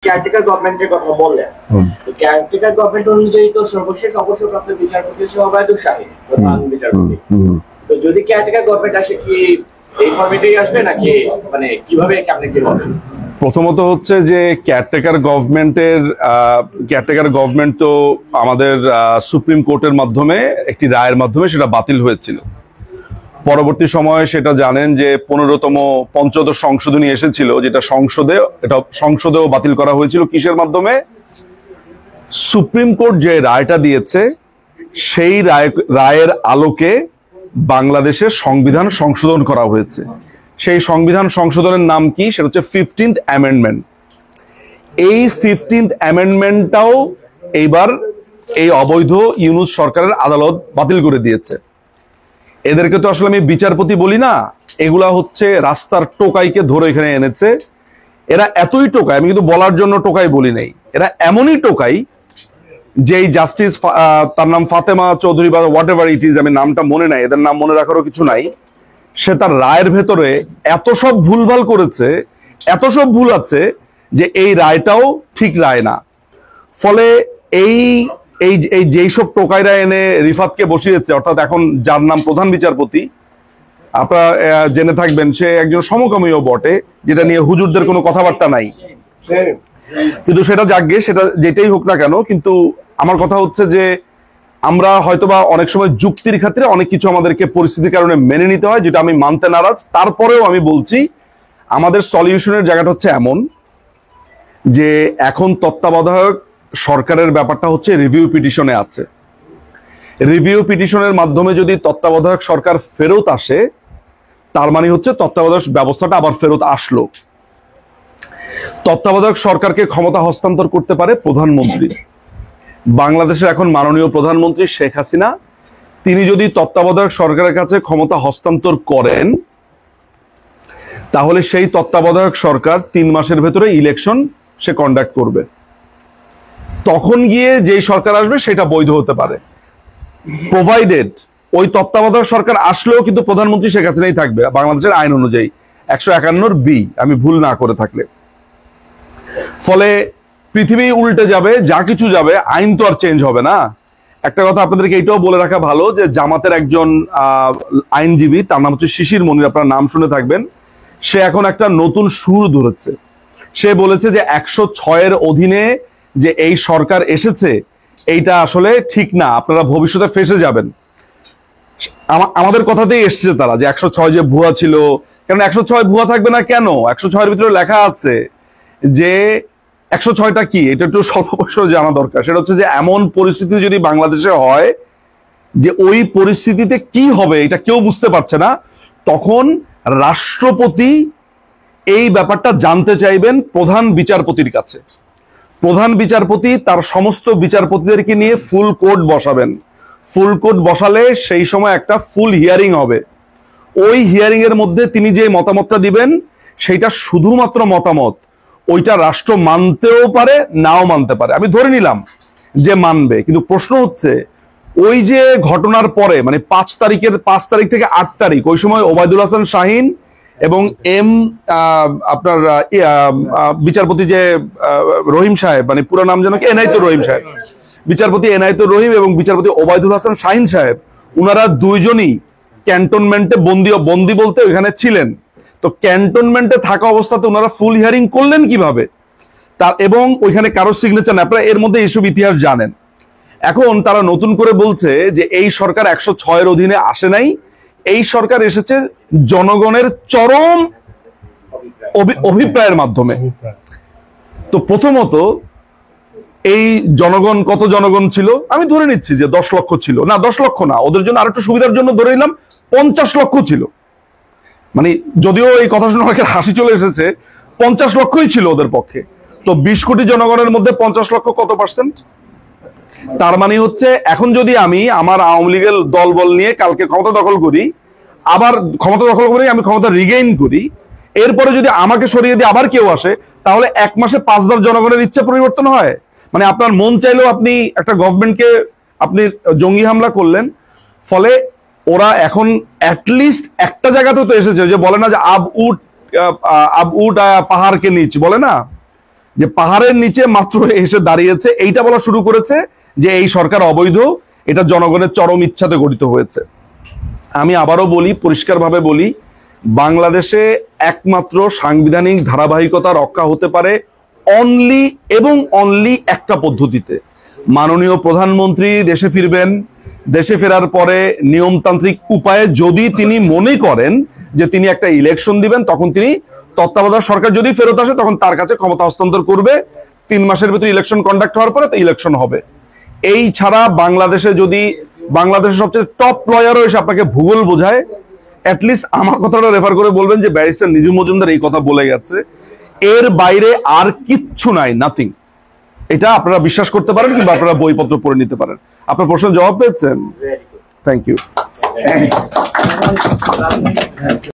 Caretaker গভর্নমেন্টের কথা বললেন, তো কেয়ারটেকার গভর্নমেন্ট অনুযায়ী তো সর্বশেষ অবসরপ্রাপ্ত বিচারপতি হচ্ছে ওবায়দুল শাহীন প্রধান বিচারপতি। তো যদি কেয়ারটেকার গভর্নমেন্ট আসে কি এই ফরম্যাটেই আসবে নাকি মানে কিভাবে আপনি কি বলেন? প্রথমত হচ্ছে যে কেয়ারটেকার গভর্নমেন্ট তো আমাদের সুপ্রিম কোর্টের মাধ্যমে একটি রায়ের মাধ্যমে সেটা বাতিল হয়েছিল। পরবর্তী সময়ে সেটা জানেন যে 15তম পঞ্চদশ সংশোধনী এসেছিল, যেটা সংসদেও বাতিল করা হয়েছিল। কিসের মাধ্যমে? সুপ্রিম কোর্ট যে রায়টা দিয়েছে সেই রায়ের আলোকে বাংলাদেশের সংবিধান সংশোধন করা হয়েছে। সেই সংবিধান সংশোধনের নাম কি? সেটা হচ্ছে 15th অ্যামেন্ডমেন্ট। এই 15th অ্যামেন্ডমেন্টটাও এইবার এই অবৈধ ইউনূস সরকারের আদালত বাতিল করে দিয়েছে। এদেরকে তো আসলে আমি বিচারপতি বলি না, এগুলা হচ্ছে রাস্তার টোকাইকে ধরে এখানে এনেছে। এরা এতই টোকাই, আমি কিন্তু বলার জন্য টোকাই বলি নাই, এরা এমনই টোকাই যে জাস্টিস, তার নাম ফাতেমা চৌধুরী বা হোয়াট এভার ইট ইজ, আমি নামটা মনে নাই, এদের নাম মনে রাখারও কিছু নাই। সে তার রায়ের ভেতরে এত সব ভুলভাল করেছে, এত সব ভুল আছে যে এই রায়টাও ঠিক রায় না। ফলে এই এই এই যেই সব টোকাইরা এনে রিফাতকে বসিয়েছে, অর্থাৎ এখন যার নাম প্রধান বিচারপতি, আপনারা জেনে থাকবেন সে একজন সমকামীও বটে, যেটা নিয়ে হুজুরদের কোনো কথাবার্তা নাই। কিন্তু সেটা যাকগে, সেটা যেটাই হোক না কেন, কিন্তু আমার কথা হচ্ছে যে আমরা হয়তোবা অনেক সময় যুক্তির ক্ষেত্রে অনেক কিছু আমাদেরকে পরিস্থিতির কারণে মেনে নিতে হয়, যেটা আমি মানতে নারাজ। তারপরেও আমি বলছি আমাদের সলিউশনের জায়গাটা হচ্ছে এমন যে এখন তত্ত্বাবধায়ক সরকারের ব্যাপারটা হচ্ছে রিভিউ পিটিশনে আছে। রিভিউ পিটিশনের মাধ্যমে যদি তত্ত্বাবধায়ক সরকার ফেরত আসে, তার মানে হচ্ছে তত্ত্বাবধায়ক ব্যবস্থাটা আবার ফেরত আসলো। তত্ত্বাবধায়ক সরকারকে ক্ষমতা হস্তান্তর করতে পারে প্রধানমন্ত্রী। বাংলাদেশের এখন মাননীয় প্রধানমন্ত্রী শেখ হাসিনা, তিনি যদি তত্ত্বাবধায়ক সরকারের কাছে ক্ষমতা হস্তান্তর করেন, তাহলে সেই তত্ত্বাবধায়ক সরকার 3 মাসের ভেতরে ইলেকশন সে কন্ডাক্ট করবে। তখন গিয়ে যেই সরকার আসবে সেটা বৈধ হতে পারে, প্রোভাইডেড ওই তত্ত্বাবধায়ক সরকার আসলেও কিন্তু প্রধানমন্ত্রী শেখ হাসিনাই থাকবে বাংলাদেশের আইন অনুযায়ী 151 বি, আমি ভুল না করে থাকলে। ফলে পৃথিবী উল্টে যাবে, যা কিছু যাবে, আইন তো আর চেঞ্জ হবে না। একটা কথা আপনাদেরকে এইটাও বলে রাখা ভালো যে জামাতের একজন আইনজীবী, তার নাম হচ্ছে শিশির মনির, আপনারা নাম শুনে থাকবেন। সে এখন একটা নতুন সুর ধরেছে। সে বলেছে যে 106-এর অধীনে যে এই সরকার এসেছে এইটা আসলে ঠিক না, আপনারা ভবিষ্যতে ফেঁসে যাবেন। আমাদের কথাতেই এসছে তারা যে 106 যে ভুয়া ছিল। কেন 106 ভুয়া থাকবে না? কেন 106-এর ভিতরে লেখা আছে যে 106টা কি, এটা একটু স্বল্প জানা দরকার। সেটা হচ্ছে যে এমন পরিস্থিতি যদি বাংলাদেশে হয় যে ওই পরিস্থিতিতে কি হবে এটা কেউ বুঝতে পারছে না, তখন রাষ্ট্রপতি এই ব্যাপারটা জানতে চাইবেন প্রধান বিচারপতির কাছে। প্রধান বিচারপতি তার সমস্ত বিচারপতিদেরকে নিয়ে ফুল কোর্ট বসাবেন। ফুল কোর্ট বসালে সেই সময় একটা ফুল হিয়ারিং হবে। ওই হিয়ারিং এর মধ্যে তিনি যে মতামতটা দিবেন সেইটা শুধুমাত্র মতামত, ওইটা রাষ্ট্র মানতেও পারে নাও মানতে পারে। আমি ধরে নিলাম যে মানবে, কিন্তু প্রশ্ন হচ্ছে ওই যে ঘটনার পরে মানে 5 তারিখ থেকে 8 তারিখ, ওই সময় ওবায়দুল হাসান শাহীন এবং আপনার বিচারপতি যে রহিম সাহেব, মানে পুরো নাম যেন কি, এনায়েতুর রহিম সাহেব, বিচারপতি এনায়েতুর রহিম এবং বিচারপতি ওবায়দুল হাসান শাহীন সাহেব, উনারা দুইজনই ক্যান্টনমেন্টে বন্দি বলতে ওইখানে ছিলেন। তো ক্যান্টনমেন্টে থাকা অবস্থাতে ওনারা ফুল হিয়ারিং করলেন কিভাবে? তার এবং ওইখানে কারো সিগনেচার না, আপনারা এর মধ্যে এইসব ইতিহাস জানেন। এখন তারা নতুন করে বলছে যে এই সরকার 106-এর অধীনে আসে নাই, এই সরকার এসেছে জনগণের চরম অভিপ্রায়ের মাধ্যমে। তো প্রথমত এই জনগণ কত জনগণ ছিল? আমি ধরে নিচ্ছি যে 10 লক্ষ ছিল, না 10 লক্ষ না, ওদের জন্য আরেকটু সুবিধার জন্য ধরে নিলাম 50 লক্ষ ছিল। মানে যদিও এই কথা শুনে অনেকের হাসি চলে এসেছে, 50 লক্ষই ছিল ওদের পক্ষে। তো 20 কোটি জনগণের মধ্যে 50 লক্ষ কত পার্সেন্ট? তার মানে হচ্ছে এখন যদি আমি আমার আওয়ামী লীগের দলবল নিয়ে কালকে ক্ষমতা দখল করি, আবার ক্ষমতা দখল করে আমি ক্ষমতা রিগেইন করি, এরপরে যদি আমাকে সরিয়ে দিয়ে আবার কেউ আসে, তাহলে 1 মাসে 5 বার জনগণের ইচ্ছা পরিবর্তন হয়। মানে আপনার মন চাইলেও আপনি একটা গভর্নমেন্টকে আপনি জঙ্গি হামলা করলেন। ফলে ওরা এখন অ্যাটলিস্ট একটা জায়গাতে তো এসেছে, যে বলে না যে আব উঠ পাহাড়কে নিচ, বলে না যে পাহাড়ের নিচে মাত্র এসে দাঁড়িয়েছে, এইটা বলা শুরু করেছে যে এই সরকার অবৈধ, এটা জনগণের চরম ইচ্ছাতে গঠিত হয়েছে। আমি আবারও বলি, পরিষ্কারভাবে বলি, বাংলাদেশে একমাত্র সাংবিধানিক ধারাবাহিকতা রক্ষা হতে পারে অনলি এবং অনলি একটা পদ্ধতিতে। মাননীয় প্রধানমন্ত্রী দেশে ফিরবেন, দেশে ফেরার পরে নিয়মতান্ত্রিক উপায়ে যদি তিনি মনে করেন যে তিনি একটা ইলেকশন দিবেন, তখন তিনি তত্ত্বাবধায়ক সরকার যদি ফেরত আসে তখন তার কাছে ক্ষমতা হস্তান্তর করবে। 3 মাসের ভিতরে ইলেকশন কন্ডাক্ট হওয়ার পরে ইলেকশন হবে। এই ছাড়া বাংলাদেশে যদি বাংলাদেশের সবচেয়ে টপ লয়ারও এসে আপনাকে ভূগোল বোঝায়, অ্যাটলিস্ট আমার কথাটা রেফার করে বলবেন যে ব্যারিস্টার নিজু মজুমদার এই কথা বলে গেছে, এর বাইরে আর কিচ্ছু নাই, নাথিং। এটা আপনারা বিশ্বাস করতে পারেন কিংবা আপনারা বইপত্র পড়ে নিতে পারেন। আপনার প্রশ্নের জবাব পেয়েছেন? Thank you.